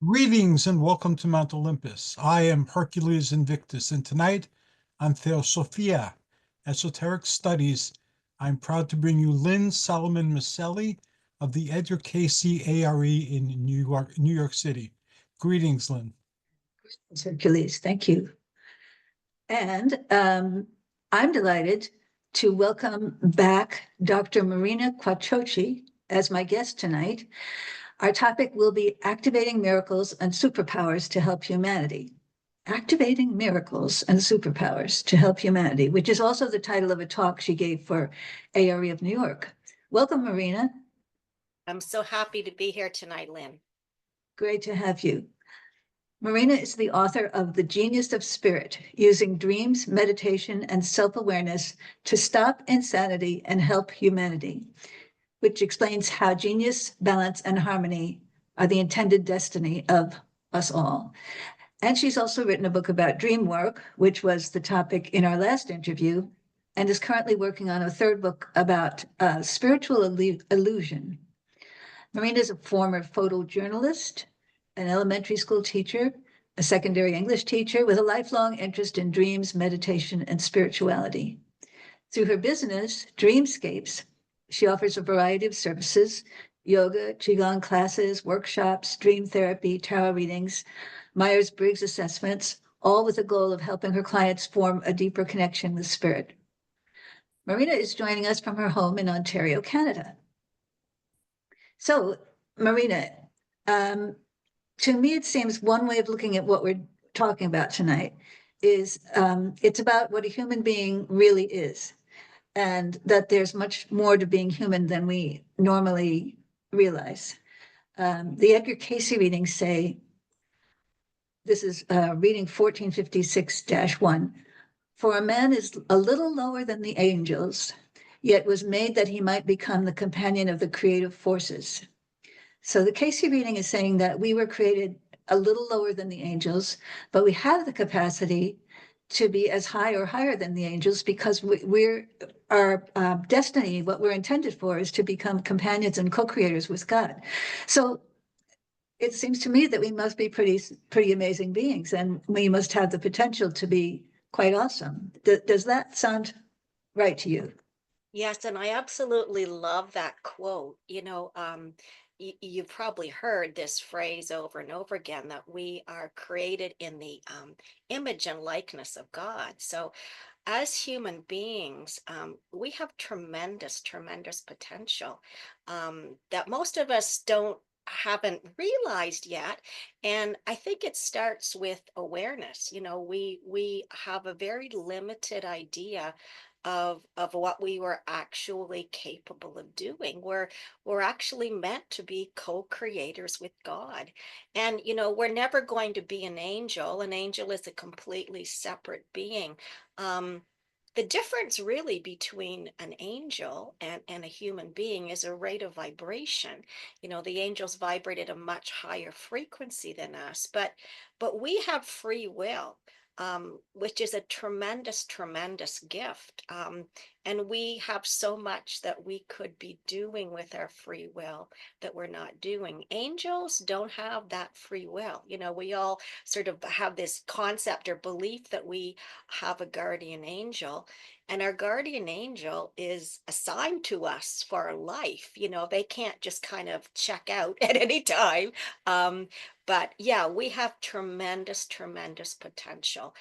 Greetings and welcome to Mount Olympus. I am Hercules Invictus, and tonight on THEOSOPHIA, Esoteric Studies, I'm proud to bring you Lynne Miceli of the EDGAR CAYCE'S in New York City. Greetings, Lynne. Hercules, thank you. And I'm delighted to welcome back Dr. Marina Quattocchi as my guest tonight. Our topic will be activating miracles and superpowers to help humanity. Activating miracles and superpowers to help humanity, which is also the title of a talk she gave for ARE of New York. Welcome, Marina. I'm so happy to be here tonight, Lynne. Great to have you. Marina is the author of The Genius of Spirit, using dreams, meditation, and self-awareness to stop insanity and help humanity, which explains how genius, balance, and harmony are the intended destiny of us all. And she's also written a book about dream work, which was the topic in our last interview, and is currently working on a third book about spiritual illusion. Marina is a former photojournalist, an elementary school teacher, a secondary English teacher with a lifelong interest in dreams, meditation, and spirituality. Through her business, Dreamscapes, she offers a variety of services: yoga, qigong classes, workshops, dream therapy, tarot readings, Myers-Briggs assessments, all with the goal of helping her clients form a deeper connection with spirit. Marina is joining us from her home in Ontario, Canada. So, Marina, to me, it seems one way of looking at what we're talking about tonight is it's about what a human being really is, and that there's much more to being human than we normally realize. The Edgar Cayce readings say, this is reading 1456-1, "For a man is a little lower than the angels, yet was made that he might become the companion of the creative forces." So the Cayce reading is saying that we were created a little lower than the angels, but we have the capacity to be as high or higher than the angels, because our destiny, what we're intended for, is to become companions and co-creators with God. So it seems to me that we must be pretty amazing beings, and we must have the potential to be quite awesome. Does that sound right to you? Yes, and I absolutely love that quote. You've probably heard this phrase over and over again, that we are created in the image and likeness of God. So as human beings, we have tremendous, tremendous potential that most of us haven't realized yet. And I think it starts with awareness. We have a very limited idea of what we were actually capable of doing. We're actually meant to be co-creators with God. And we're never going to be an angel. An angel is a completely separate being. The difference really between an angel and a human being is a rate of vibration. The angels vibrate at a much higher frequency than us, but we have free will, which is a tremendous, tremendous gift. And we have so much that we could be doing with our free will that we're not doing. Angels don't have that free will. We all sort of have this concept or belief that we have a guardian angel, and our guardian angel is assigned to us for life. They can't just kind of check out at any time. But yeah, we have tremendous, tremendous potential.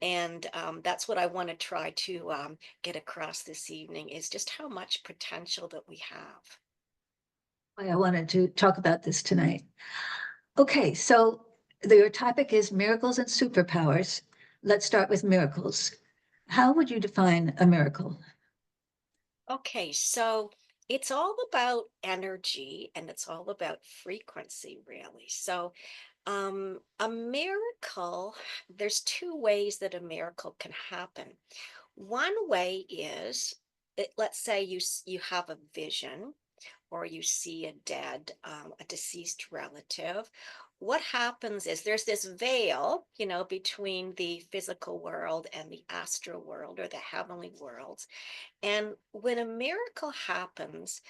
And that's what I want to try to get across this evening, is just how much potential that we have. I wanted to talk about this tonight. Okay, so your topic is miracles and superpowers. Let's start with miracles. How would you define a miracle? Okay, so it's all about energy and it's all about frequency, really. So a miracle, there's two ways that a miracle can happen. One way is, let's say you have a vision, or you see a deceased relative. What happens is there's this veil, between the physical world and the astral world, or the heavenly worlds. And when a miracle happens,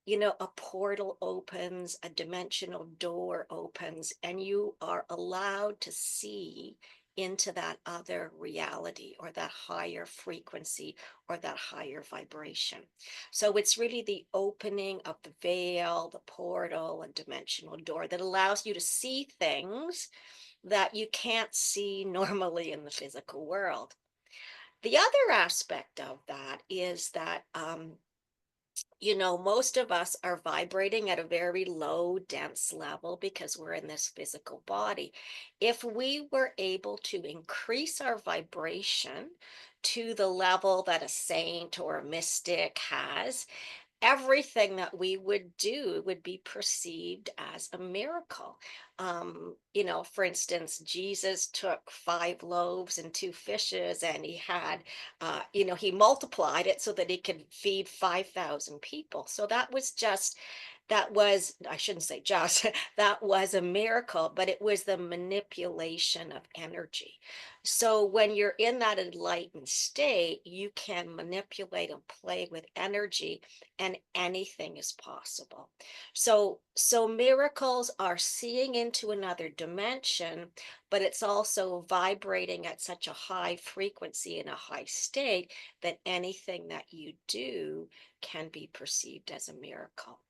you know, a portal opens, a dimensional door opens, and you are allowed to see into that other reality or that higher frequency or that higher vibration. So it's really the opening of the veil, the portal, and dimensional door that allows you to see things that you can't see normally in the physical world. The other aspect of that is that you know, most of us are vibrating at a very low, dense level because we're in this physical body. If we were able to increase our vibration to the level that a saint or a mystic has, everything that we would do would be perceived as a miracle. You know, for instance, Jesus took 5 loaves and 2 fishes, and he had, you know, he multiplied it so that he could feed 5,000 people. So that was just, that was, I shouldn't say just, that was a miracle, but it was the manipulation of energy. So when you're in that enlightened state, you can manipulate and play with energy, and anything is possible. So miracles are seeing into another dimension, but it's also vibrating at such a high frequency in a high state that anything that you do can be perceived as a miracle.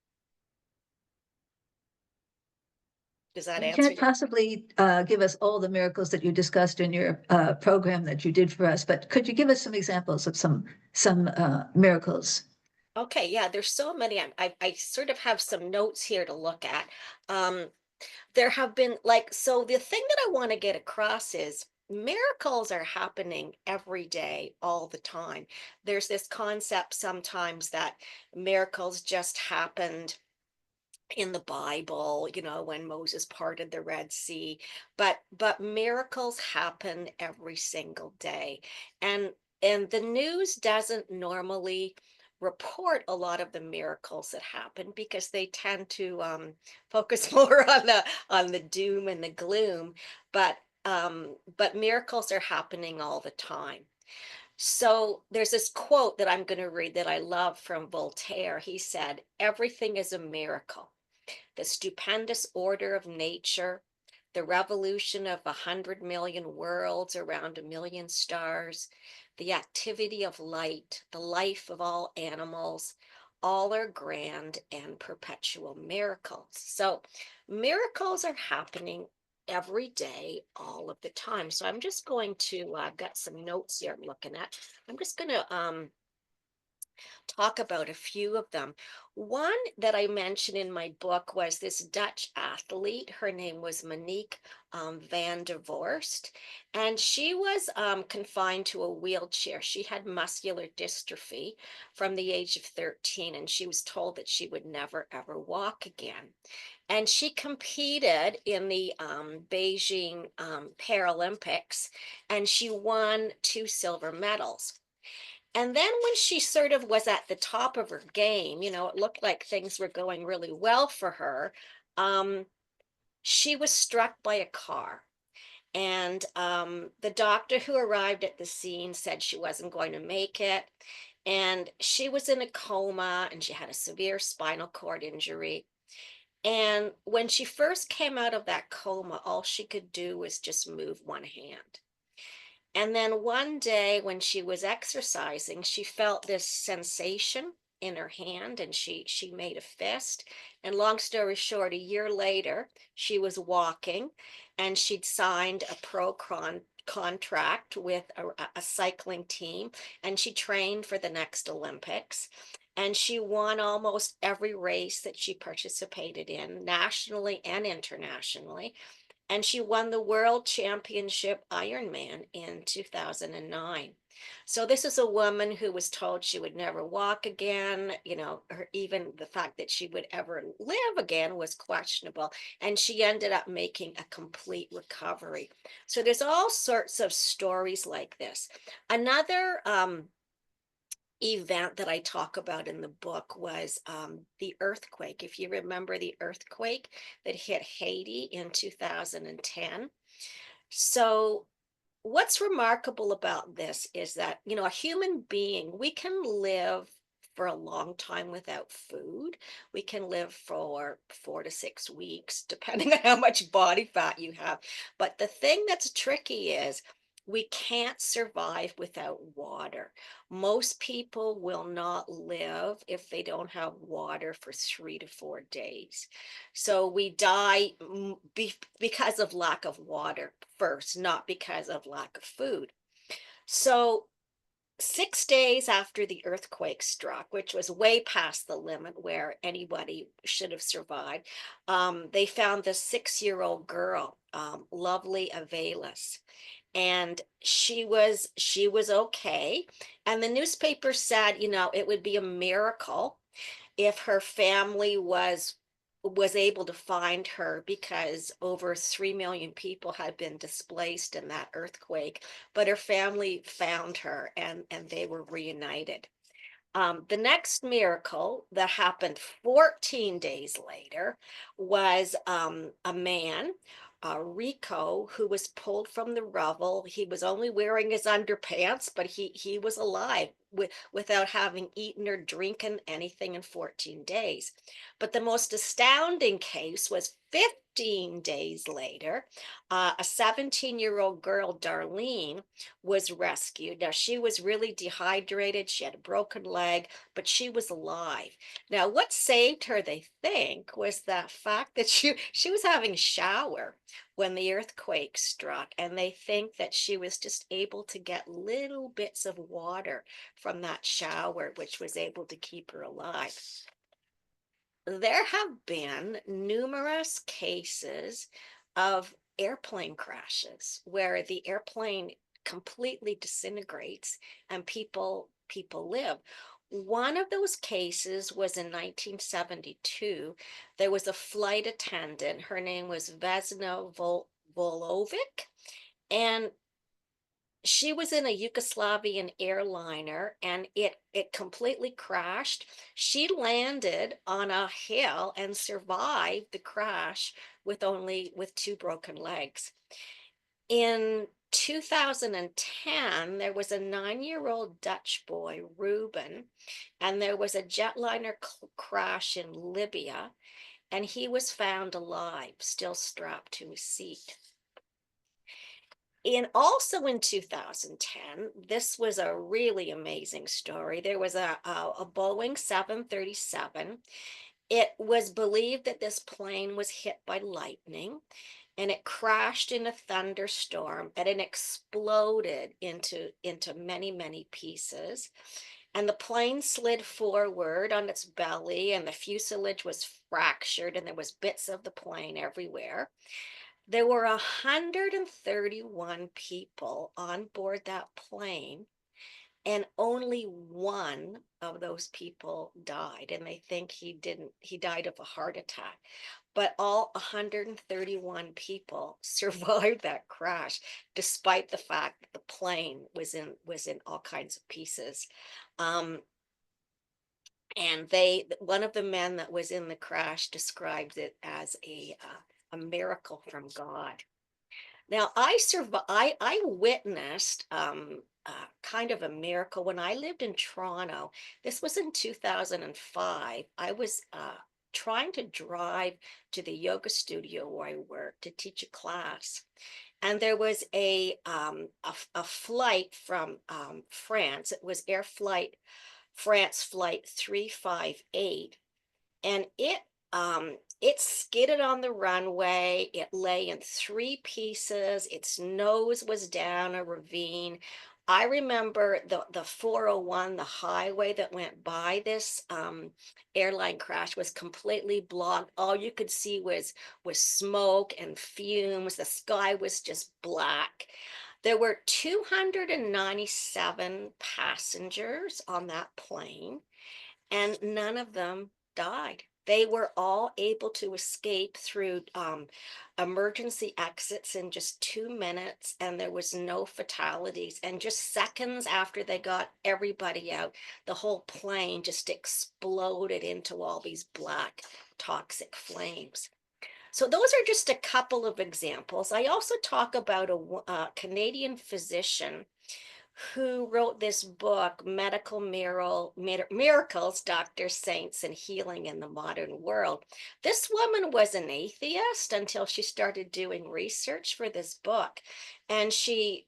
Does that You answer can't your question? possibly give us all the miracles that you discussed in your program that you did for us, but could you give us some examples of some miracles? Okay, yeah, there's so many. I sort of have some notes here to look at. Um, there have been like, so the thing that I want to get across is miracles are happening every day, all the time. There's this concept sometimes that miracles just happened in the Bible, you know, when Moses parted the Red Sea, but miracles happen every single day. And and the news doesn't normally report a lot of the miracles that happen because they tend to focus more on the doom and the gloom, but miracles are happening all the time. So there's this quote that I'm going to read that I love from Voltaire. He said, "Everything is a miracle. The stupendous order of nature, the revolution of 100 million worlds around 1 million stars, the activity of light, the life of all animals, all are grand and perpetual miracles." So miracles are happening every day, all of the time. So I'm just going to, I've got some notes here I'm looking at. I'm just going to talk about a few of them. One that I mentioned in my book was this Dutch athlete. Her name was Monique van der Vorst, and she was confined to a wheelchair. She had muscular dystrophy from the age of 13, and she was told that she would never, ever walk again. And she competed in the Beijing Paralympics, and she won 2 silver medals. And then when she sort of was at the top of her game, you know, it looked like things were going really well for her. Um, she was struck by a car. And the doctor who arrived at the scene said she wasn't going to make it. And she was in a coma and she had a severe spinal cord injury. And when she first came out of that coma, all she could do was just move one hand. And then one day when she was exercising, she felt this sensation in her hand and she made a fist. And long story short, a year later, she was walking and she'd signed a contract with a cycling team, and she trained for the next Olympics. And she won almost every race that she participated in, nationally and internationally, and she won the World Championship Ironman in 2009. So this is a woman who was told she would never walk again. You know, even the fact that she would ever live again was questionable. And she ended up making a complete recovery. So there's all sorts of stories like this. Another event that I talk about in the book was the earthquake. If you remember the earthquake that hit Haiti in 2010. So what's remarkable about this is that, you know, a human being, we can live for a long time without food. We can live for 4 to 6 weeks, depending on how much body fat you have. But the thing that's tricky is we can't survive without water. Most people will not live if they don't have water for 3 to 4 days. So we die because of lack of water first, not because of lack of food. So 6 days after the earthquake struck, which was way past the limit where anybody should have survived, they found this 6-year-old girl, lovely Avelis, and she was okay. And the newspaper said, it would be a miracle if her family was able to find her, because over 3 million people had been displaced in that earthquake, but her family found her, and they were reunited. The next miracle that happened 14 days later was a man, Rico, who was pulled from the rubble. He was only wearing his underpants, but he was alive without having eaten or drinking anything in 14 days. But the most astounding case was 15 days later. A 17-year-old girl, Darlene, was rescued. Now, she was really dehydrated. She had a broken leg, but she was alive. Now, what saved her, they think, was the fact that she was having a shower when the earthquake struck, and they think that she was just able to get little bits of water from that shower, which was able to keep her alive. There have been numerous cases of airplane crashes where the airplane completely disintegrates and people live. One of those cases was in 1972. There was a flight attendant. Her name was Vesna Volovic, and she was in a Yugoslavian airliner, and it completely crashed. She landed on a hill and survived the crash with 2 broken legs. In 2010, there was a 9-year-old Dutch boy, Ruben, and there was a jetliner crash in Libya, and he was found alive, still strapped to his seat. Also in 2010, this was a really amazing story. There was a Boeing 737. It was believed that this plane was hit by lightning, and it crashed in a thunderstorm, and it exploded into many, many pieces. And the plane slid forward on its belly, and the fuselage was fractured, and there was bits of the plane everywhere. There were 131 people on board that plane, and only one of those people died. And they think he died of a heart attack. But all 131 people survived that crash, despite the fact that the plane was in all kinds of pieces. And one of the men that was in the crash described it as a miracle from God. Now, I witnessed kind of a miracle when I lived in Toronto. This was in 2005. I was trying to drive to the yoga studio where I worked to teach a class, and there was a flight from France. It was Air Flight France Flight 358, and it skidded on the runway. It lay in 3 pieces. Its nose was down a ravine. I remember the 401, the highway that went by this airline crash, was completely blocked. All you could see was smoke and fumes. The sky was just black. There were 297 passengers on that plane, and none of them died. They were all able to escape through emergency exits in just 2 minutes, and there was no fatalities. And just seconds after they got everybody out, the whole plane just exploded into all these black toxic flames. So those are just a couple of examples. I also talk about a Canadian physician who wrote this book, Miracles, Doctor, Saints, and Healing in the Modern World. This woman was an atheist until she started doing research for this book. And she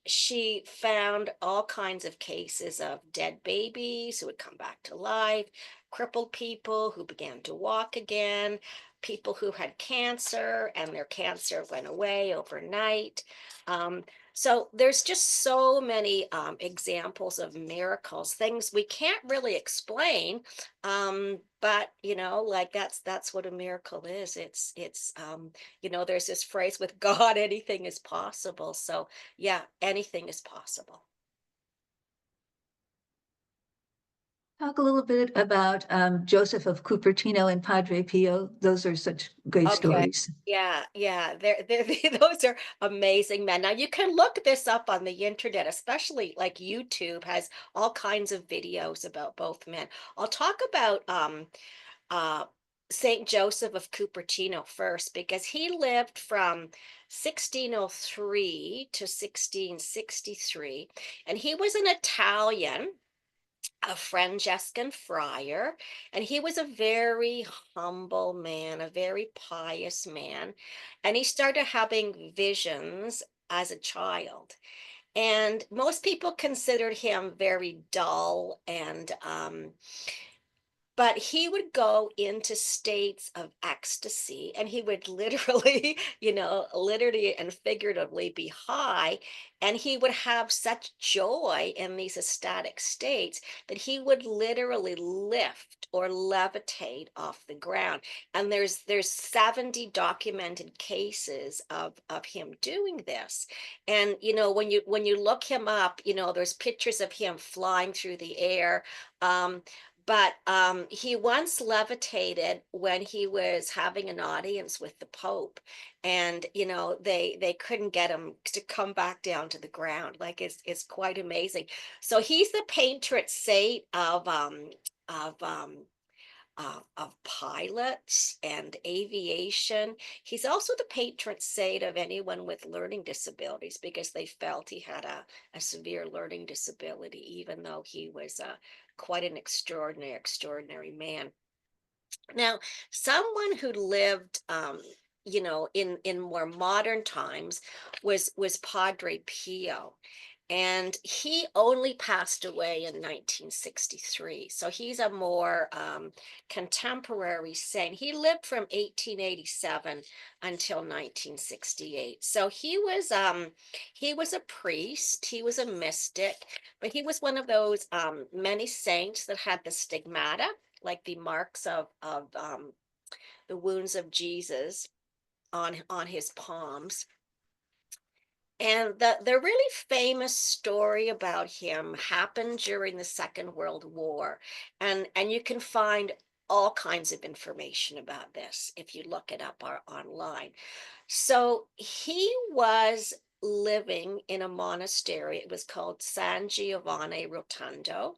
found all kinds of cases of dead babies who would come back to life, crippled people who began to walk again, people who had cancer and their cancer went away overnight. Um, so there's just so many examples of miracles, things we can't really explain, but like that's what a miracle is. There's this phrase with God, anything is possible. So yeah, anything is possible. Talk a little bit about Joseph of Cupertino and Padre Pio. Those are such great Okay. stories. Yeah. Those are amazing men. Now you can look this up on the internet, especially like YouTube has all kinds of videos about both men. I'll talk about uh Saint Joseph of Cupertino first because he lived from 1603 to 1663, and he was an Italian, a Franciscan friar, and he was a very humble man, a very pious man, and he started having visions as a child. And most people considered him very dull and but he would go into states of ecstasy, and he would literally, literally and figuratively be high. And he would have such joy in these ecstatic states that he would literally lift or levitate off the ground. And there's 70 documented cases of him doing this. And when you look him up, there's pictures of him flying through the air. But he once levitated when he was having an audience with the Pope, and they couldn't get him to come back down to the ground. Like it's quite amazing. So he's the patron saint of pilots and aviation. He's also the patron saint of anyone with learning disabilities because they felt he had a severe learning disability, even though he was quite an extraordinary man. Now, someone who lived, in more modern times was Padre Pio, and he only passed away in 1963. So he's a more contemporary saint. He lived from 1887 until 1968. So he was a priest, he was a mystic, but he was one of those many saints that had the stigmata, like the marks of the wounds of Jesus on his palms. And the really famous story about him happened during the Second World War. And you can find all kinds of information about this if you look it up online. So he was living in a monastery. It was called San Giovanni Rotondo.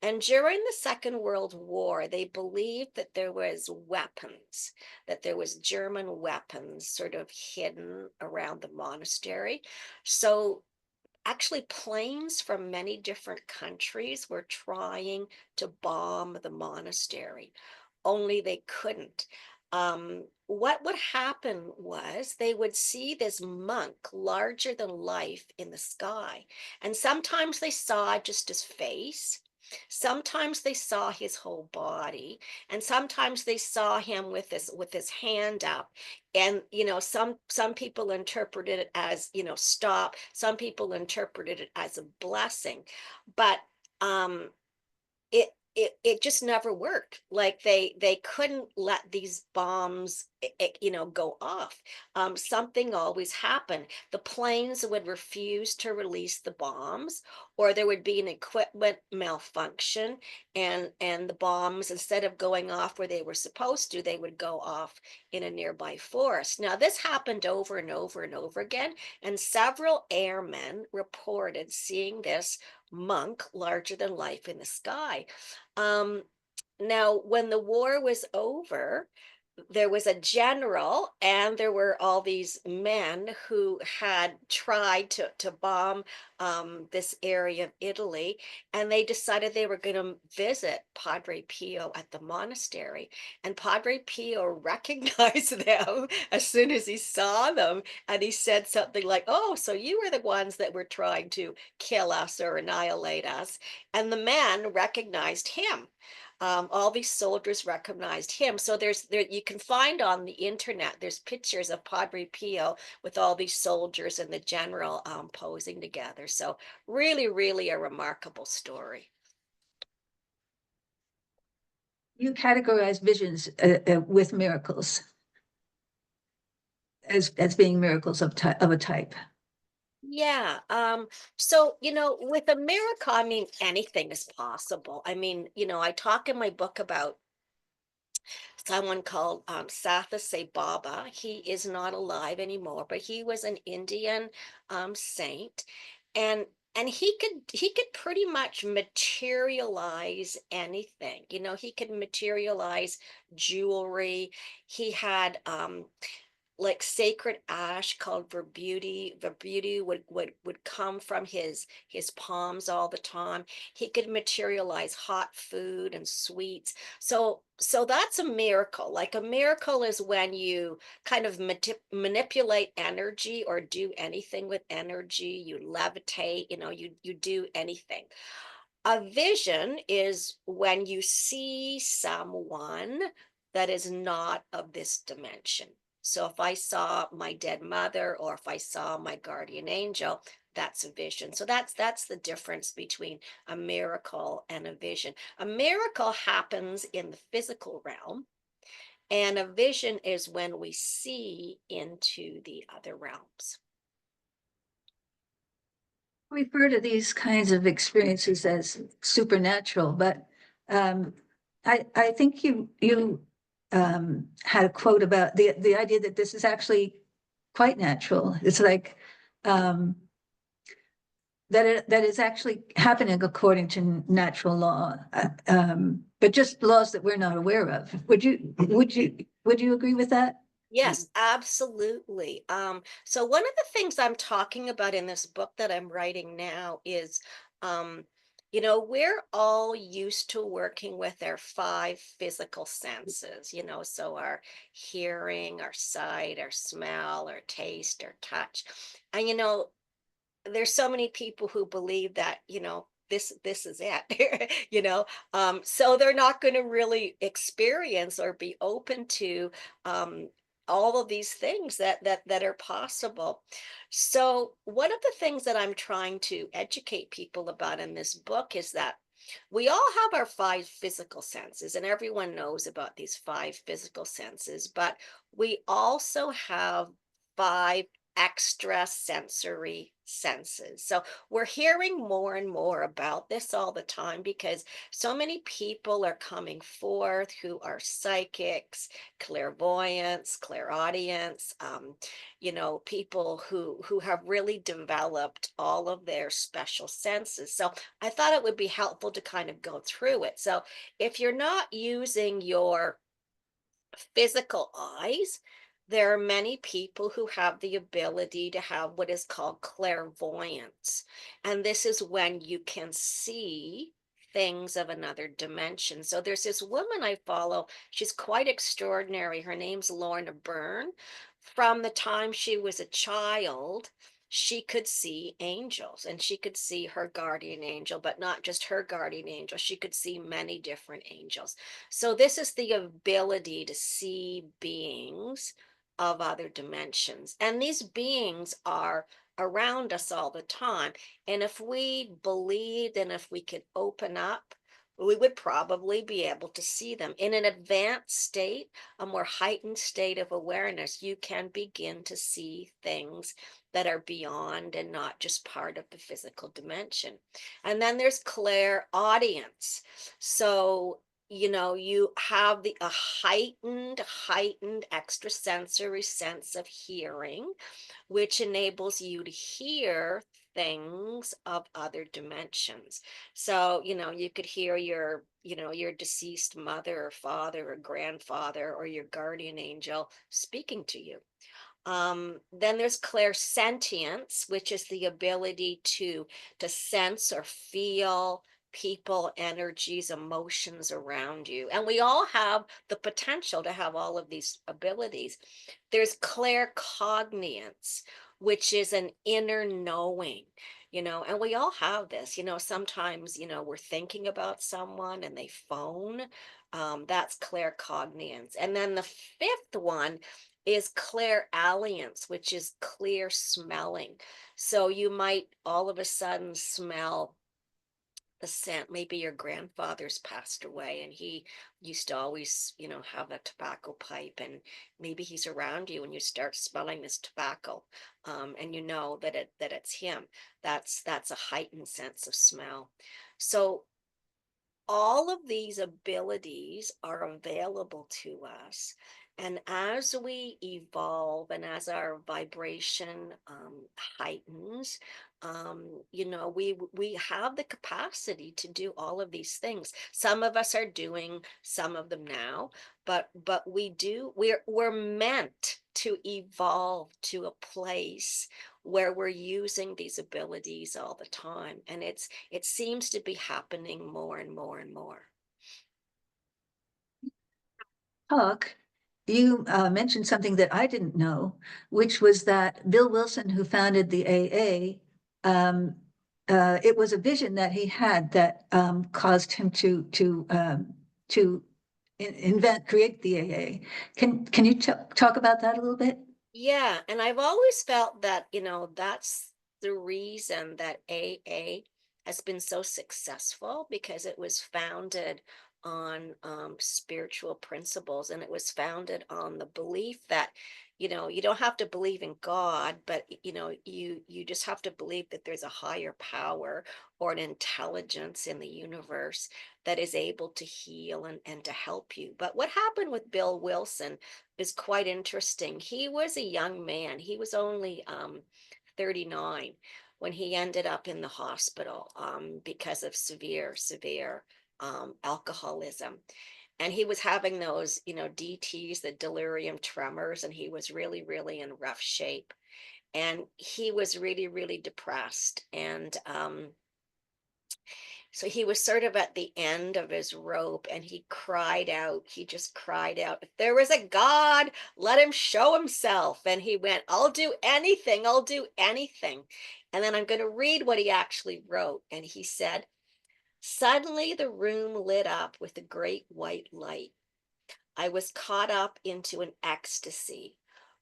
And during the Second World War, they believed that there was weapons, that there was German weapons sort of hidden around the monastery. So actually planes from many different countries were trying to bomb the monastery, only they couldn't. What would happen was they would see this monk larger than life in the sky, and sometimes they saw just his face. Sometimes they saw his whole body, and sometimes they saw him with his hand up. And some people interpreted it as stop. Some people interpreted it as a blessing, but um, it just never worked. Like they couldn't let these bombs go off. Something always happened. The planes would refuse to release the bombs, or there would be an equipment malfunction, and the bombs, instead of going off where they were supposed to, they would go off in a nearby forest. Now this happened over and over and over again, and several airmen reported seeing this monk larger than life in the sky. Um, Now, when the war was over, there was a general, and there were all these men who had tried to bomb this area of Italy, and they decided they were going to visit Padre Pio at the monastery. And Padre Pio recognized them as soon as he saw them, and he said something like, "Oh, so you were the ones that were trying to kill us or annihilate us." And the men recognized him. All these soldiers recognized him. So there you can find on the internet, there's pictures of Padre Pio with all these soldiers and the general posing together. So really, really a remarkable story. You categorize visions with miracles as being miracles of a type. Yeah. So, with a miracle, I mean, anything is possible. I mean, I talk in my book about someone called Sathya Baba. He is not alive anymore, but he was an Indian saint, and he could pretty much materialize anything. He could materialize jewelry. He had like sacred ash called verbuti. Verbuti would come from his palms all the time. He could materialize hot food and sweets. So that's a miracle. Like a miracle is when you kind of manipulate energy or do anything with energy. You levitate, you do anything. A vision is when you see someone that is not of this dimension. So if I saw my dead mother or if I saw my guardian angel, that's a vision. So that's the difference between a miracle and a vision. A miracle happens in the physical realm, and a vision is when we see into the other realms. Refer to these kinds of experiences as supernatural, but I think you had a quote about the idea that this is actually quite natural. It's like that is actually happening according to natural law, but just laws that we're not aware of. Would you agree with that? Yes, absolutely. So one of the things I'm talking about in this book that I'm writing now is, we're all used to working with our five physical senses, so our hearing, our sight, our smell, our taste, our touch. And, there's so many people who believe that, this is it, so they're not going to really experience or be open to um, all of these things that are possible. So one of the things that I'm trying to educate people about in this book is that we all have our five physical senses, and everyone knows about these five physical senses, but we also have five extra sensory senses. So we're hearing more and more about this all the time because so many people are coming forth who are psychics, clairvoyants, clairaudients, people who have really developed all of their special senses. So I thought it would be helpful to kind of go through it. So if you're not using your physical eyes, there are many people who have the ability to have what is called clairvoyance. And this is when you can see things of another dimension. So there's this woman I follow. She's quite extraordinary. Her name's Lorna Byrne. From the time she was a child, she could see angels and she could see her guardian angel, but not just her guardian angel. She could see many different angels. So this is the ability to see beings of other dimensions. And these beings are around us all the time. And if we believed and if we could open up, we would probably be able to see them. In an advanced state, a more heightened state of awareness, you can begin to see things that are beyond and not just part of the physical dimension. And then there's clairaudience. So you have a heightened extrasensory sense of hearing, which enables you to hear things of other dimensions. So, you could hear your deceased mother or father or grandfather or your guardian angel speaking to you. Then there's clairsentience, which is the ability to sense or feel people, energies, emotions around you. And we all have the potential to have all of these abilities. There's claircognience, which is an inner knowing, and we all have this. Sometimes, we're thinking about someone and they phone. That's claircognience. And then the fifth one is clairalliance, which is clear smelling. So you might all of a sudden smell the scent. Maybe your grandfather's passed away and he used to always, have a tobacco pipe, and maybe he's around you and you start smelling this tobacco, and you know that it's him. That's a heightened sense of smell. So all of these abilities are available to us. And as we evolve and as our vibration heightens, we have the capacity to do all of these things. Some of us are doing some of them now, but we're meant to evolve to a place where we're using these abilities all the time, and it seems to be happening more and more and more. Talk, you mentioned something that I didn't know, which was that Bill Wilson, who founded the AA, it was a vision that he had that caused him to create the AA. Can you talk about that a little bit? Yeah, and I've always felt that, that's the reason that AA has been so successful, because it was founded on spiritual principles, and it was founded on the belief that, you don't have to believe in God, but you just have to believe that there's a higher power or an intelligence in the universe that is able to heal and to help you. But what happened with Bill Wilson is quite interesting. He was a young man. He was only 39 when he ended up in the hospital because of severe alcoholism. And he was having those, DTs, the delirium tremors, and he was really, really in rough shape. And he was really, really depressed. And so he was sort of at the end of his rope, and he cried out. He just cried out, "If there was a God, let him show himself." And he went, "I'll do anything. I'll do anything." And then I'm going to read what he actually wrote. And he said, "Suddenly the room lit up with a great white light. I was caught up into an ecstasy,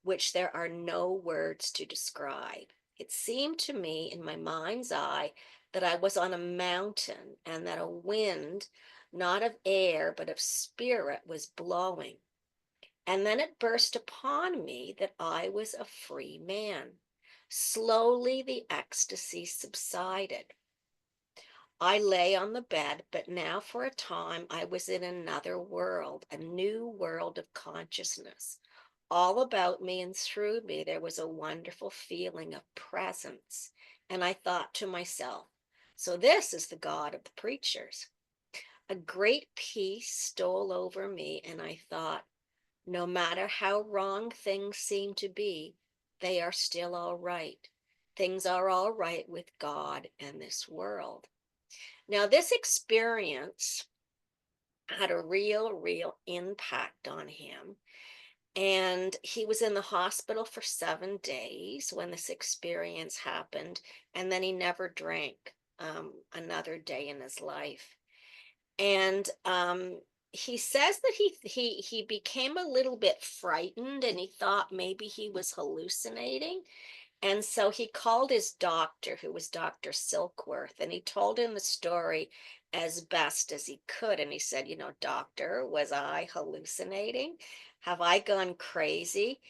which there are no words to describe. It seemed to me in my mind's eye that I was on a mountain, and that a wind, not of air, but of spirit, was blowing. And then it burst upon me that I was a free man. Slowly the ecstasy subsided. I lay on the bed, but now for a time I was in another world, a new world of consciousness. All about me and through me, there was a wonderful feeling of presence. And I thought to myself, so this is the God of the preachers. A great peace stole over me, and I thought, no matter how wrong things seem to be, they are still all right. Things are all right with God and this world. Now, this experience had a real impact on him. And he was in the hospital for 7 days when this experience happened. And then he never drank another day in his life. And he says that he became a little bit frightened, and he thought maybe he was hallucinating. And so he called his doctor, who was Dr. Silkworth, and he told him the story as best as he could. And he said, "Doctor, was I hallucinating? Have I gone crazy?"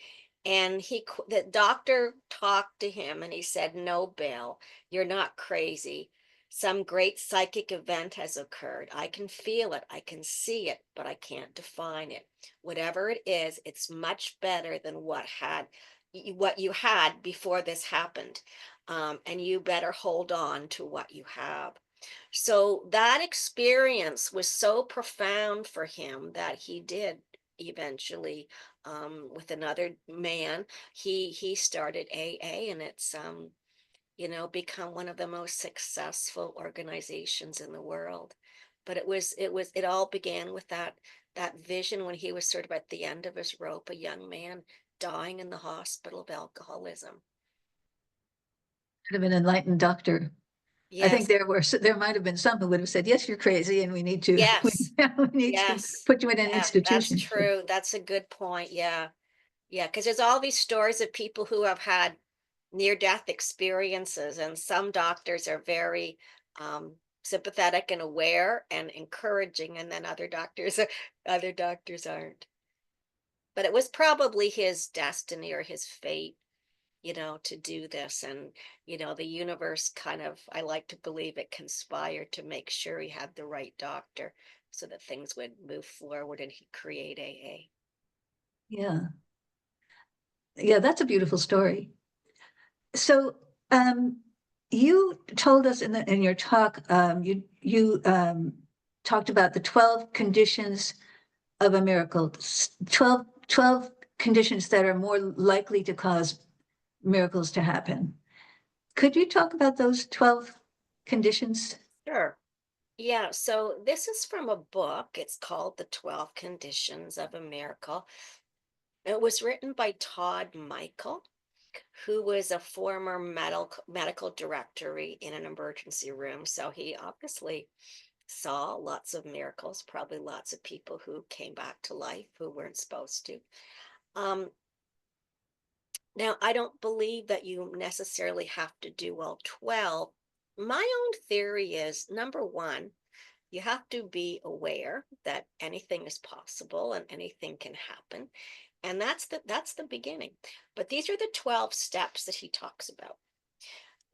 And the doctor talked to him, and he said, "No, Bill, you're not crazy. Some great psychic event has occurred. I can feel it, I can see it, but I can't define it. Whatever it is, it's much better than what you had before this happened. And you better hold on to what you have. So that experience was so profound for him that he did eventually, with another man, he started AA, and it's become one of the most successful organizations in the world. But it all began with that vision when he was sort of at the end of his rope, a young man dying in the hospital of alcoholism. Could have been an enlightened doctor. I think Yes, there might have been some who would have said, yes, you're crazy, and we need to yes, we need to yes. put you in an Yeah, that's institution. true. That's a good point. Yeah. Yeah, because there's all these stories of people who have had near-death experiences, and some doctors are very sympathetic and aware and encouraging, and then other doctors aren't. But it was probably his destiny or his fate, to do this. And, the universe kind of, I like to believe it conspired to make sure he had the right doctor so that things would move forward and he'd create AA. Yeah. Yeah, that's a beautiful story. So you told us in your talk, you talked about the 12 conditions of a miracle, 12 conditions that are more likely to cause miracles to happen. Could you talk about those 12 conditions? Sure. Yeah, so this is from a book. It's called The 12 Conditions of a Miracle. It was written by Todd Michael, who was a former medical director in an emergency room. So he obviously saw lots of miracles, probably lots of people who came back to life who weren't supposed to. Um, Now, I don't believe that you necessarily have to do all 12. My own theory is, number one, you have to be aware that anything is possible and anything can happen. And that's the beginning. But these are the 12 steps that he talks about.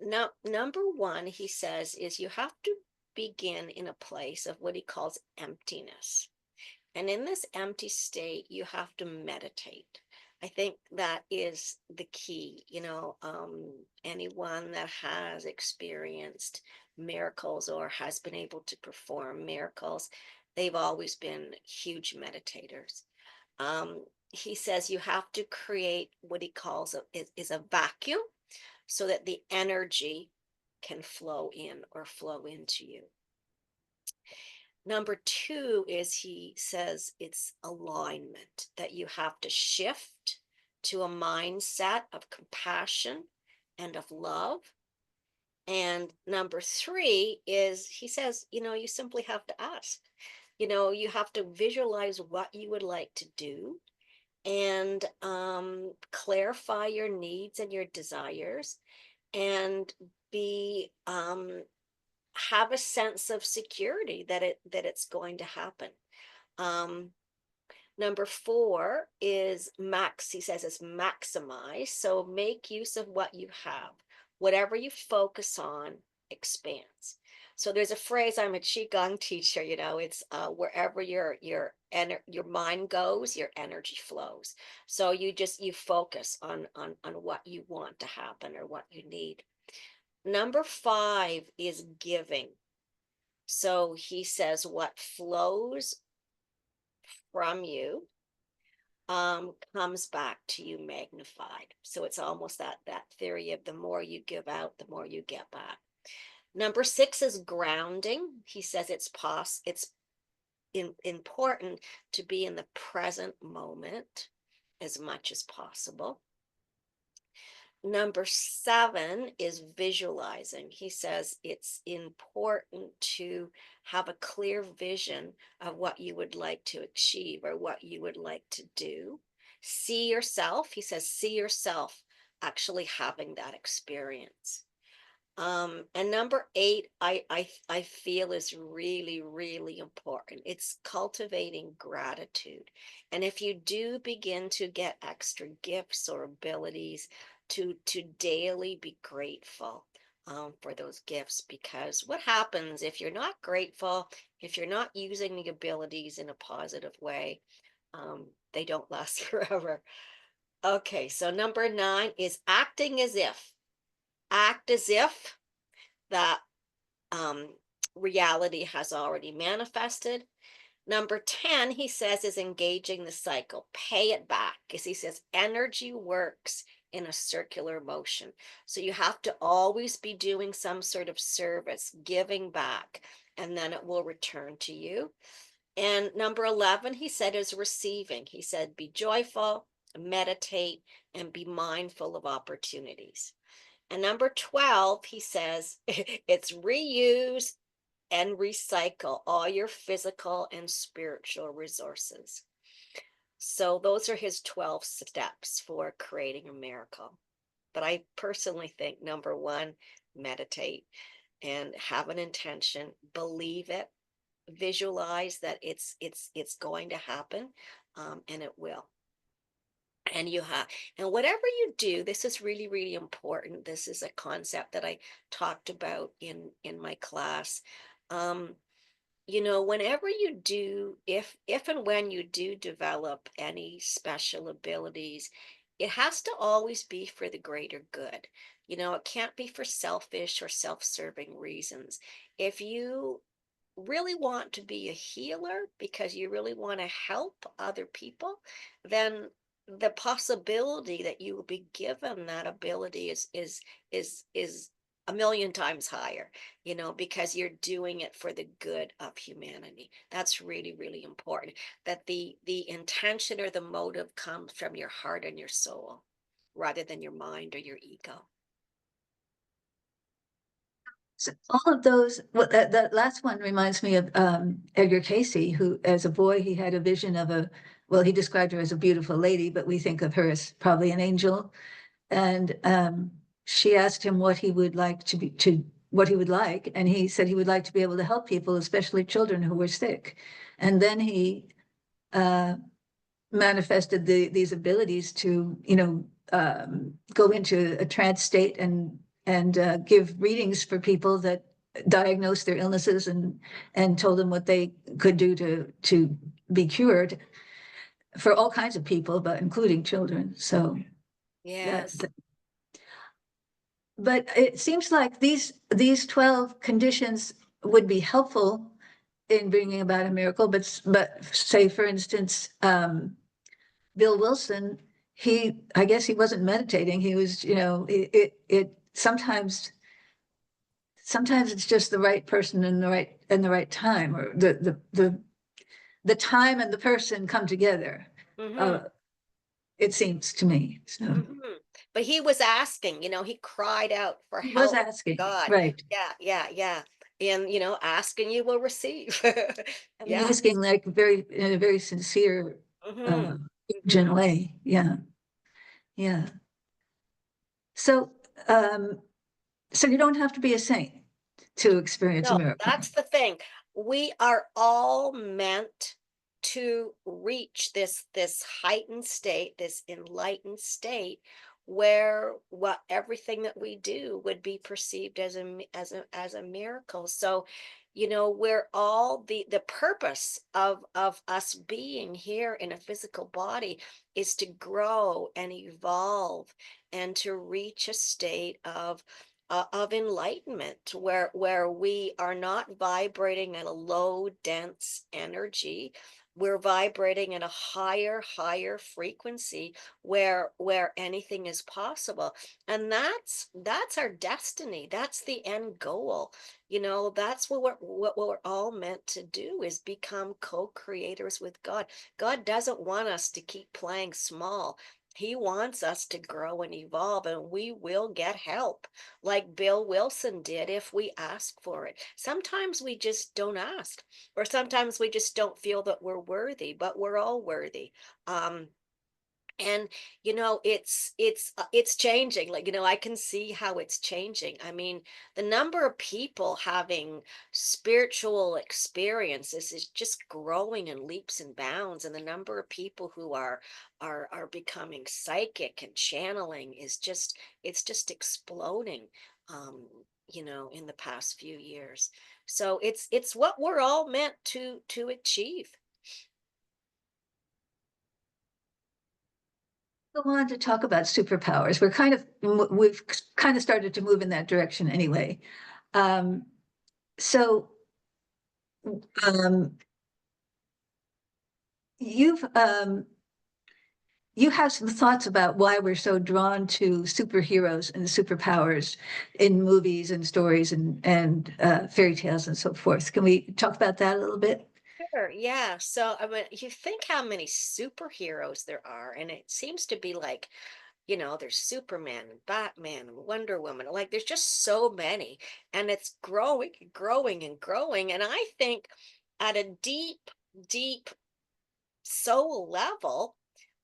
Now, number one, he says, is you have to begin in a place of what he calls emptiness. And in this empty state, you have to meditate. I think that is the key. Anyone that has experienced miracles or has been able to perform miracles, they've always been huge meditators. He says you have to create what he calls is a vacuum so that the energy can flow in or flow into you. Number two is he says it's alignment, that you have to shift to a mindset of compassion and of love. And number three is he says, you simply have to ask. You have to visualize what you would like to do and clarify your needs and your desires and be have a sense of security that it's going to happen. Number four is he says is maximize. So make use of what you have. Whatever you focus on expands. So there's a phrase, I'm a Qigong teacher, it's wherever your mind goes, your energy flows. So you focus on what you want to happen or what you need. Number five is giving. So he says what flows from you comes back to you magnified. So it's almost that theory of the more you give out, the more you get back. Number six is grounding. He says it's important to be in the present moment as much as possible. Number seven is visualizing. He says it's important to have a clear vision of what you would like to achieve or what you would like to do. See yourself. He says, see yourself actually having that experience. And number eight, I feel is really, really important. It's cultivating gratitude. And if you do begin to get extra gifts or abilities, to daily be grateful for those gifts, because what happens if you're not grateful, if you're not using the abilities in a positive way, they don't last forever. Okay, so number 9 is acting as if. Act as if that reality has already manifested. Number 10, he says, is engaging the cycle. Pay it back. Because he says energy works in a circular motion. So you have to always be doing some sort of service, giving back, and then it will return to you. And number 11, he said, is receiving. He said, be joyful, meditate, and be mindful of opportunities. And number 12, he says, it's reuse and recycle all your physical and spiritual resources. So those are his 12 steps for creating a miracle. But I personally think number 1, meditate and have an intention, believe it, visualize that it's going to happen, and it will. And you have, and whatever you do, this is really, really important. This is a concept that I talked about in my class. Whenever you do, if and when you do develop any special abilities, it has to always be for the greater good. It can't be for selfish or self-serving reasons. If you really want to be a healer because you really want to help other people, then the possibility that you will be given that ability is a million times higher, because you're doing it for the good of humanity. That's really, really important, that the intention or the motive comes from your heart and your soul rather than your mind or your ego. So all of those, well, that last one reminds me of Edgar Cayce, who, as a boy, he had a vision of well, he described her as a beautiful lady, but we think of her as probably an angel. And she asked him what he would like what he would like, and he said he would like to be able to help people, especially children who were sick. And then he manifested these abilities to, go into a trance state and give readings for people that diagnosed their illnesses and told them what they could do to be cured for all kinds of people, but including children. So Yes. But it seems like these 12 conditions would be helpful in bringing about a miracle. But say, for instance, Bill Wilson, I guess he wasn't meditating. He was, it sometimes it's just the right person in the right time, or the time and the person come together. Mm-hmm. It seems to me. So Mm-hmm. But he was asking, he cried out for he was help, asking, God. right? Yeah. And, ask and you will receive. And Yeah. asking like in a very sincere, Mm-hmm. urgent way. Yeah, yeah. So, so you don't have to be a saint to experience a No, miracle. that's the thing. We are all meant to reach this heightened state, this enlightened state, where everything that we do would be perceived as a miracle. So, we're all the purpose of us being here in a physical body is to grow and evolve and to reach a state of enlightenment, where we are not vibrating at a low dense energy. We're vibrating at a higher frequency, where anything is possible. And that's our destiny. That's the end goal. That's what we're all meant to do, is become co-creators with God. God doesn't want us to keep playing small. He wants us to grow and evolve, and we will get help like Bill Wilson did if we ask for it. Sometimes we just don't ask, or sometimes we just don't feel that we're worthy, but we're all worthy. And it's changing. Like, I can see how it's changing. I mean, the number of people having spiritual experiences is just growing in leaps and bounds, and the number of people who are becoming psychic and channeling is just, it's just exploding. you know, in the past few years. So it's what we're all meant to achieve. Go on to talk about superpowers. We've kind of started to move in that direction anyway. Um, so um, you've you have some thoughts about why we're so drawn to superheroes and superpowers in movies and stories and fairy tales and so forth. Can we talk about that a little bit? Sure, yeah. So I mean, you think how many superheroes there are, and it seems to be like, you know, there's Superman and Batman and Wonder Woman. Like there's just so many, and it's growing and growing and growing. And I think at a deep, deep soul level,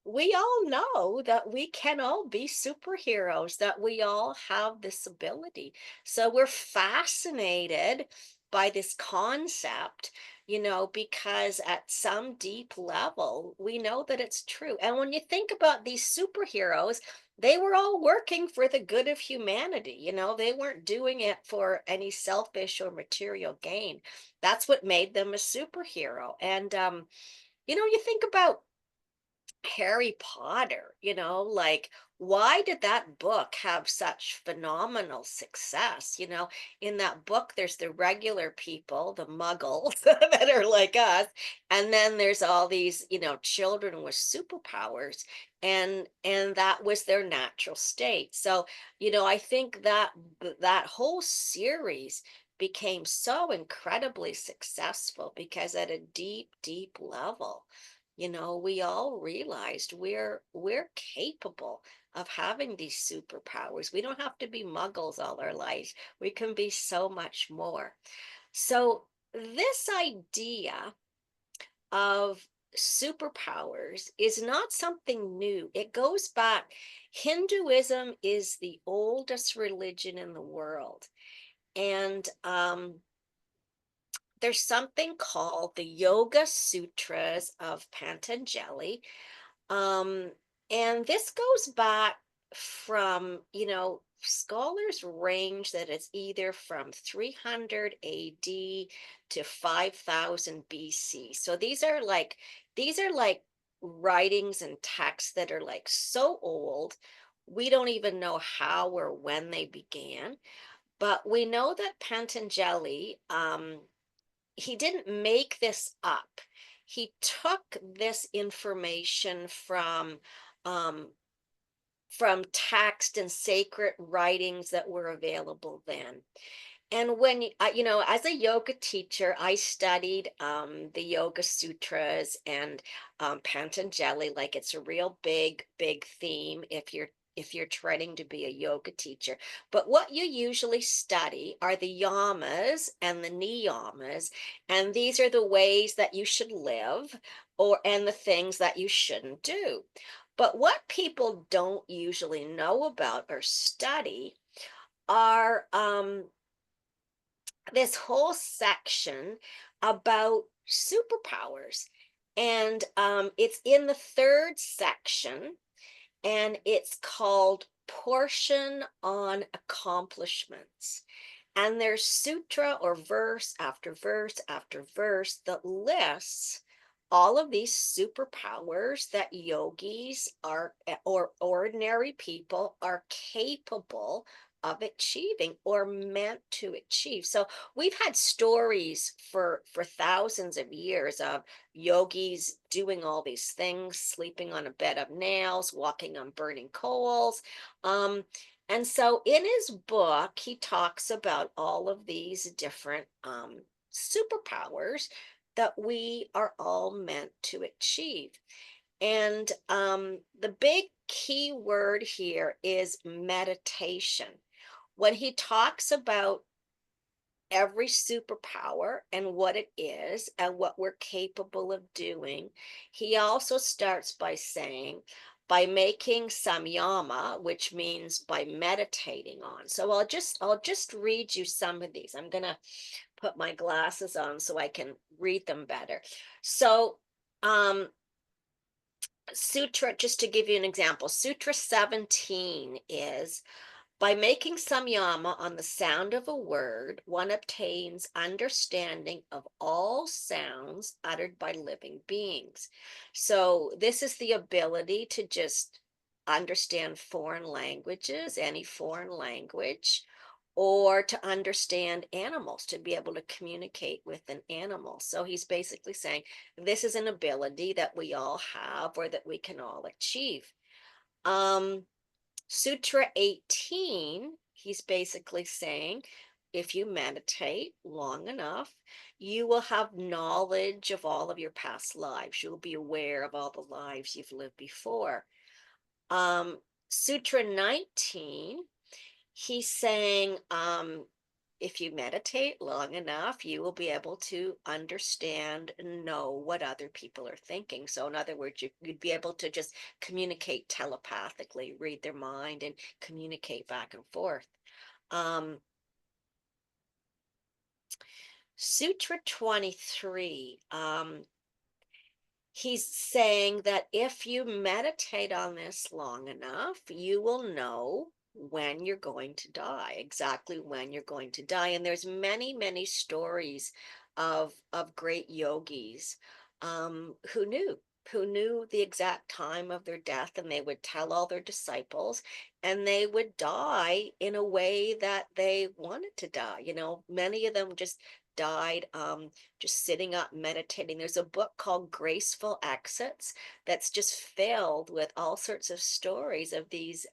we all know that we can all be superheroes, that we all have this ability. So we're fascinated by this concept, you know, because at some deep level, we know that it's true. And when you think about these superheroes, they were all working for the good of humanity. You know, they weren't doing it for any selfish or material gain. That's what made them a superhero. And, you know, you think about Harry Potter, you know, like why did that book have such phenomenal success? You know, in that book, there's the regular people, the muggles that are like us, and then there's all these, you know, children with superpowers, and that was their natural state. So, you know, I think that that whole series became so incredibly successful because at a deep, deep level, you know, we all realized we're capable of having these superpowers. We don't have to be muggles all our lives. We can be so much more. So this idea of superpowers is not something new. It goes back. Hinduism is the oldest religion in the world. And there's something called the Yoga Sutras of Patanjali. Um, and this goes back from, you know, scholars range that it's either from 300 AD to 5000 BC. So these are like writings and texts that are like so old. We don't even know how or when they began, but we know that Patanjali, he didn't make this up. He took this information um, from text and sacred writings that were available then. And when you know, as a yoga teacher, I studied the Yoga Sutras and Patanjali. Like it's a real big, big theme if you're training to be a yoga teacher. But what you usually study are the yamas and the niyamas, and these are the ways that you should live, or and the things that you shouldn't do. But what people don't usually know about or study are this whole section about superpowers. And it's in the third section, and it's called Portion on Accomplishments. And there's sutra or verse after verse after verse that lists all of these superpowers that yogis are, or ordinary people are capable of achieving or meant to achieve. So we've had stories for thousands of years of yogis doing all these things, sleeping on a bed of nails, walking on burning coals. And so in his book, he talks about all of these different superpowers that we are all meant to achieve. And the big key word here is meditation. When he talks about every superpower and what it is and what we're capable of doing, he also starts by saying, by making samyama, which means by meditating on. So I'll just read you some of these. I'm gonna put my glasses on so I can read them better. So sutra, just to give you an example, Sutra 17 is By making samyama on the sound of a word, one obtains understanding of all sounds uttered by living beings. So this is the ability to just understand foreign languages, any foreign language, or to understand animals, to be able to communicate with an animal. So he's basically saying this is an ability that we all have or that we can all achieve. Sutra 18, he's basically saying if you meditate long enough, you will have knowledge of all of your past lives. You'll be aware of all the lives you've lived before. Sutra 19, he's saying if you meditate long enough, you will be able to understand and know what other people are thinking. So in other words, you'd be able to just communicate telepathically, read their mind and communicate back and forth. Sutra 23, he's saying that if you meditate on this long enough, you will know when you're going to die, exactly when you're going to die. And there's many stories of great yogis who knew the exact time of their death, and they would tell all their disciples, and they would die in a way that they wanted to die. You know, many of them just died just sitting up meditating. There's a book called Graceful Exits that's just filled with all sorts of stories of these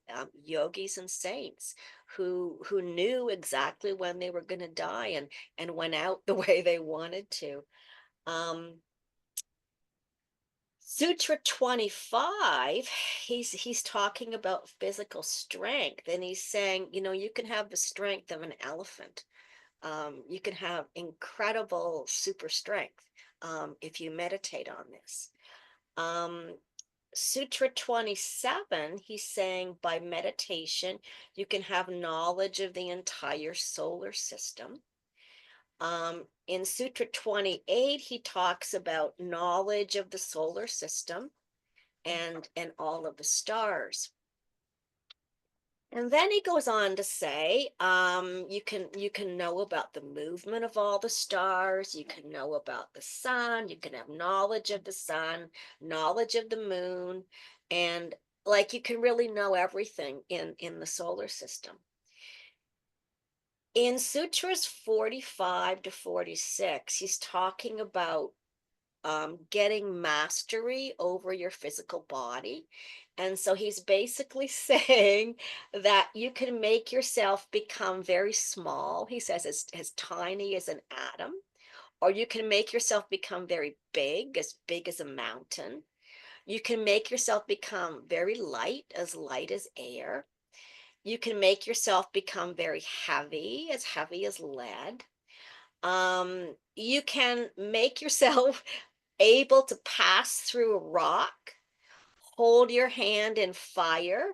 yogis and saints who knew exactly when they were going to die and went out the way they wanted to. Sutra 25, he's talking about physical strength, and he's saying, you know, you can have the strength of an elephant. You can have incredible super strength if you meditate on this. Sutra 27, he's saying by meditation, you can have knowledge of the entire solar system. In Sutra 28, he talks about knowledge of the solar system and all of the stars. And then he goes on to say, you can know about the movement of all the stars, you can know about the sun, you can have knowledge of the sun, knowledge of the moon, and like you can really know everything in the solar system. In Sutras 45 to 46, he's talking about getting mastery over your physical body. And so he's basically saying that you can make yourself become very small. He says as tiny as an atom, or you can make yourself become very big as a mountain. You can make yourself become very light as air. You can make yourself become very heavy as lead. You can make yourself able to pass through a rock, hold your hand in fire,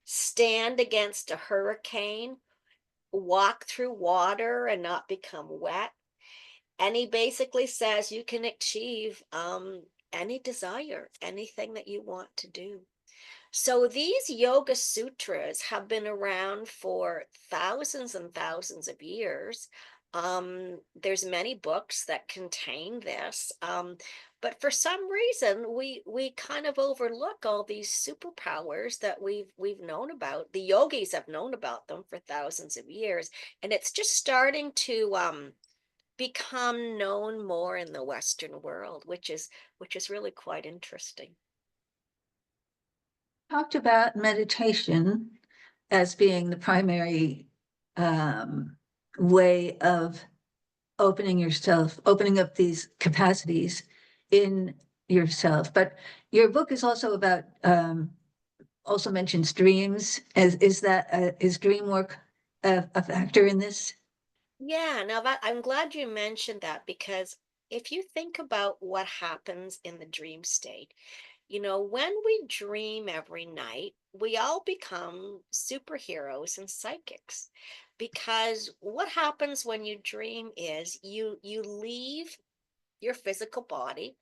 stand against a hurricane, walk through water and not become wet. And he basically says you can achieve any desire, anything that you want to do. So these yoga sutras have been around for thousands and thousands of years. There's many books that contain this, but for some reason we kind of overlook all these superpowers that we've known about. The yogis have known about them for thousands of years, and it's just starting to become known more in the Western world, which is really quite interesting. Talked about meditation as being the primary way of opening up these capacities in yourself. But your book is also about, also mentions dreams. Is dream work a factor in this? Yeah, now that I'm glad you mentioned that, because if you think about what happens in the dream state, you know, when we dream every night, we all become superheroes and psychics. Because what happens when you dream is you leave your physical body,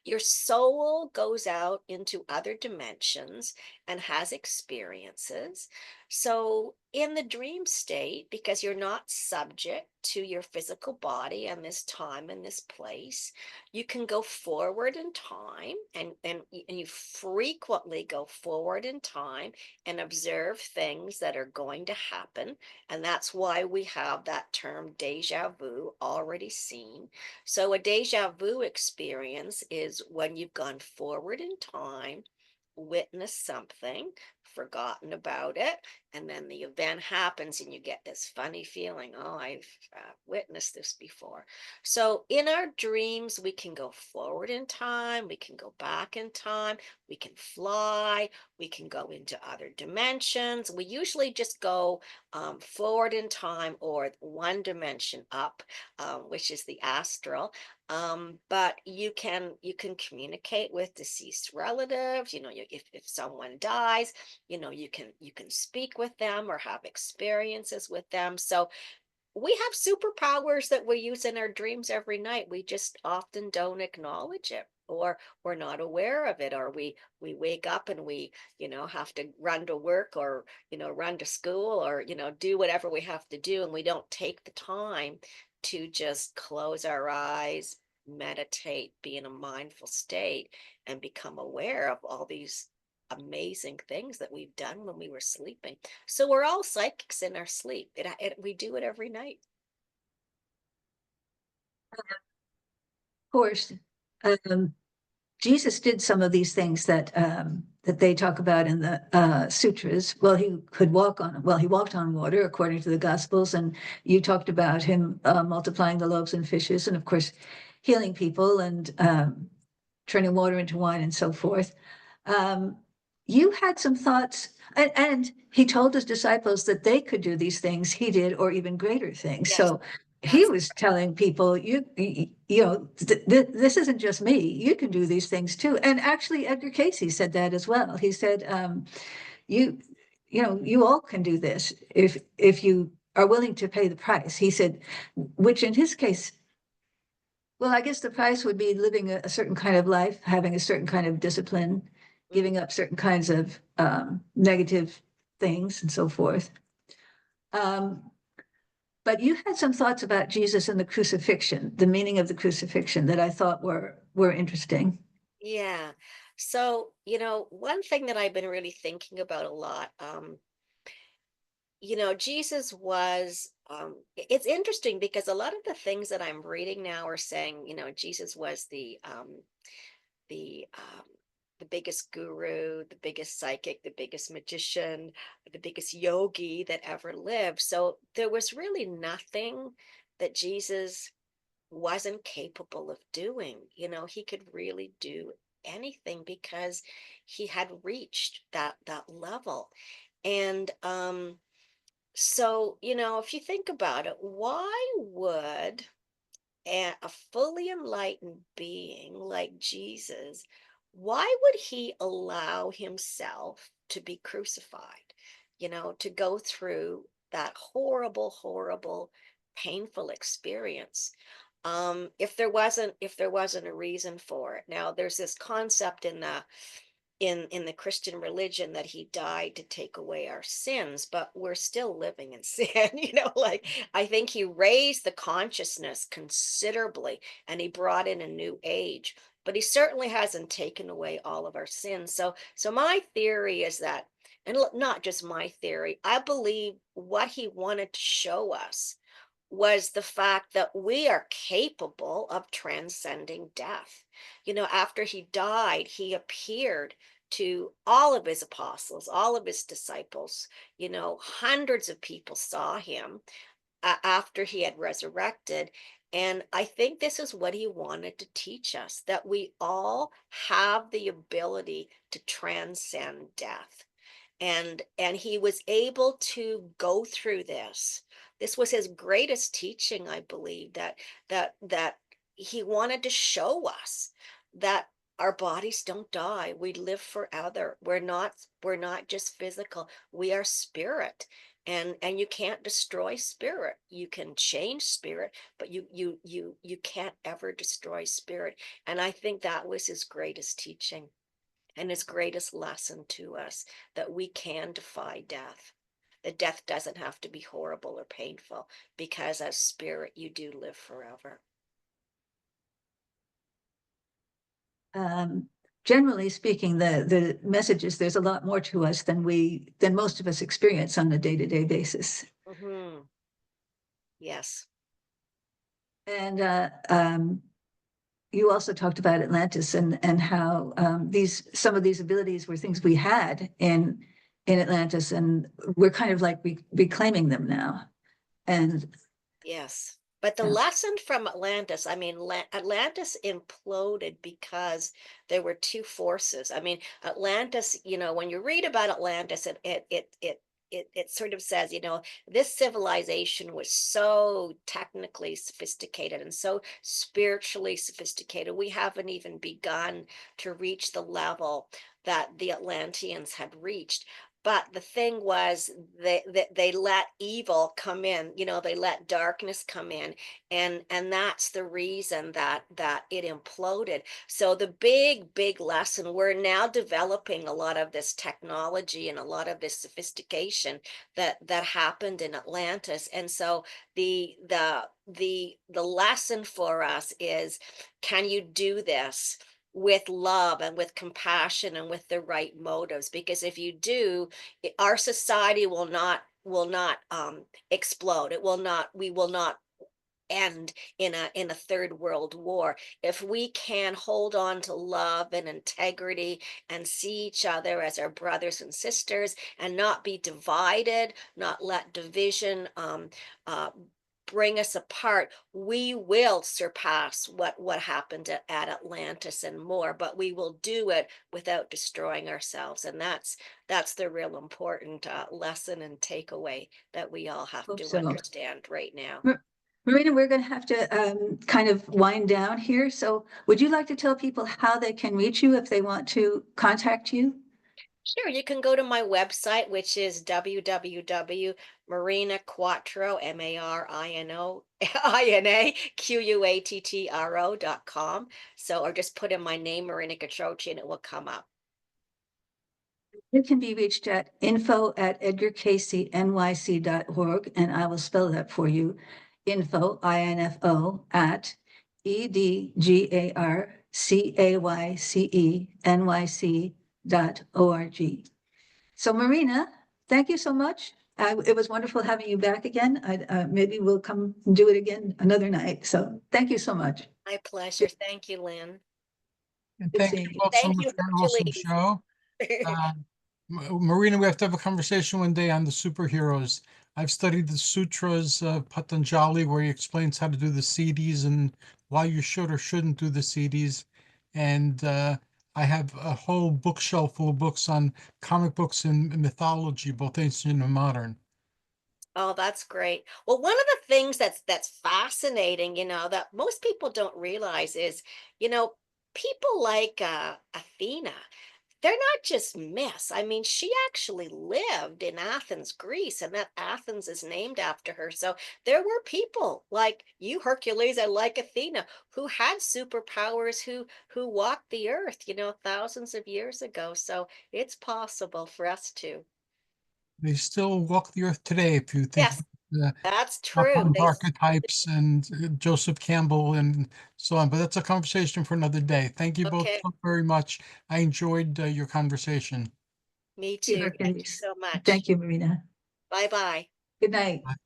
your soul goes out into other dimensions and has experiences. So in the dream state, because you're not subject to your physical body and this time and this place, you can go forward in time, and you frequently go forward in time and observe things that are going to happen. And that's why we have that term deja vu, already seen. So a deja vu experience is when you've gone forward in time, witnessed something, forgotten about it, and then the event happens and you get this funny feeling, oh, I've witnessed this before. So in our dreams, we can go forward in time, we can go back in time, we can fly, we can go into other dimensions. We usually just go forward in time or one dimension up, which is the astral. But you can communicate with deceased relatives. If someone dies, you can speak with them or have experiences with them. So we have superpowers that we use in our dreams every night. We just often don't acknowledge it, or we're not aware of it, or we wake up and we have to run to work, or run to school, or do whatever we have to do, and we don't take the time to just close our eyes, meditate, be in a mindful state, and become aware of all these amazing things that we've done when we were sleeping. So we're all psychics in our sleep. We do it every night. Of course, Jesus did some of these things that they talk about in the sutras. Well, he walked on water according to the Gospels, and you talked about him multiplying the loaves and fishes, and of course, healing people and turning water into wine and so forth. You had some thoughts, and he told his disciples that they could do these things he did, or even greater things. Yes, So he was telling people, this isn't just me. You can do these things too. And actually, Edgar Cayce said that as well. He said, you you all can do this if you are willing to pay the price. He said, which in his case, well, I guess the price would be living a certain kind of life, having a certain kind of discipline, giving up certain kinds of negative things and so forth. But you had some thoughts about Jesus and the crucifixion, the meaning of the crucifixion, that I thought were interesting. yeah. So one thing that I've been really thinking about a lot, Jesus was, it's interesting because a lot of the things that I'm reading now are saying, Jesus was the the biggest guru, the biggest psychic, the biggest magician, the biggest yogi that ever lived. So there was really nothing that Jesus wasn't capable of doing. He could really do anything because he had reached that level. And so, if you think about it, why would a fully enlightened being like Jesus, why would he allow himself to be crucified? To go through that horrible, horrible, painful experience. If there wasn't a reason for it. Now, there's this concept in the Christian religion that he died to take away our sins, but we're still living in sin. Like, I think he raised the consciousness considerably and he brought in a new age, but he certainly hasn't taken away all of our sins. So my theory is that, and not just my theory, I believe what he wanted to show us was the fact that we are capable of transcending death. After he died, he appeared to all of his apostles, all of his disciples. Hundreds of people saw him after he had resurrected. And I think this is what he wanted to teach us, that we all have the ability to transcend death. And he was able to go through this. This was his greatest teaching, I believe, that he wanted to show us that our bodies don't die. We live forever. We're not just physical. We are spirit. And you can't destroy spirit. You can change spirit, but you can't ever destroy spirit. And I think that was his greatest teaching and his greatest lesson to us, that we can defy death. the death doesn't have to be horrible or painful, because as spirit, you do live forever. Generally speaking, the message is there's a lot more to us than most of us experience on a day-to-day basis. Yes. And you also talked about Atlantis and how some of these abilities were things we had in Atlantis, and we're kind of like reclaiming them now. And yes. But the lesson from Atlantis, I mean, Atlantis imploded because there were two forces. I mean, Atlantis, you know, when you read about Atlantis, it sort of says, you know, this civilization was so technically sophisticated and so spiritually sophisticated. We haven't even begun to reach the level that the Atlanteans had reached. But the thing was, they let evil come in, you know, they let darkness come in, and that's the reason that it imploded. So the big lesson, we're now developing a lot of this technology and a lot of this sophistication that happened in Atlantis. And so the lesson for us is, can you do this with love and with compassion and with the right motives? Because if you do, our society will not explode. We will not end in a third world war if we can hold on to love and integrity and see each other as our brothers and sisters, and not be divided, not let division bring us apart. We will surpass what happened at Atlantis and more, but we will do it without destroying ourselves. And that's the real important lesson and takeaway that we all have to understand right now. Marina, we're going to have to kind of wind down here. So would you like to tell people how they can reach you if they want to contact you? Sure, you can go to my website, which is www.marinaquattro, MarinaQuattro.com. So, or just put in my name, Marina Quattocchi, and it will come up. You can be reached at info@edgarcaycenyc.org, and I will spell that for you. Info, INFO, at EDGARCAYCENYC.org. So Marina, thank you so much. It was wonderful having you back again. Maybe we'll come and do it again another night. So thank you so much. My pleasure. Thank you, Lynn. And thank you both so much for an awesome show. Marina, we have to have a conversation one day on the superheroes. I've studied the sutras of Patanjali, where he explains how to do the CDs and why you should or shouldn't do the CDs. And I have a whole bookshelf full of books on comic books and mythology, both ancient and modern. Oh, that's great. Well, one of the things that's fascinating, you know, that most people don't realize is, you know, people like Athena, they're not just myths. I mean, she actually lived in Athens, Greece, and that Athens is named after her. So there were people like you, Hercules, and like Athena, who had superpowers, who walked the earth, you know, thousands of years ago. So it's possible for us to. They still walk the earth today, if you think Yes, about that's true. archetypes and Joseph Campbell and so on. But that's a conversation for another day. Thank you both Okay. so very much. I enjoyed your conversation. Me too. Thank you so much. Thank you, Marina. Bye-bye. Good night. Bye.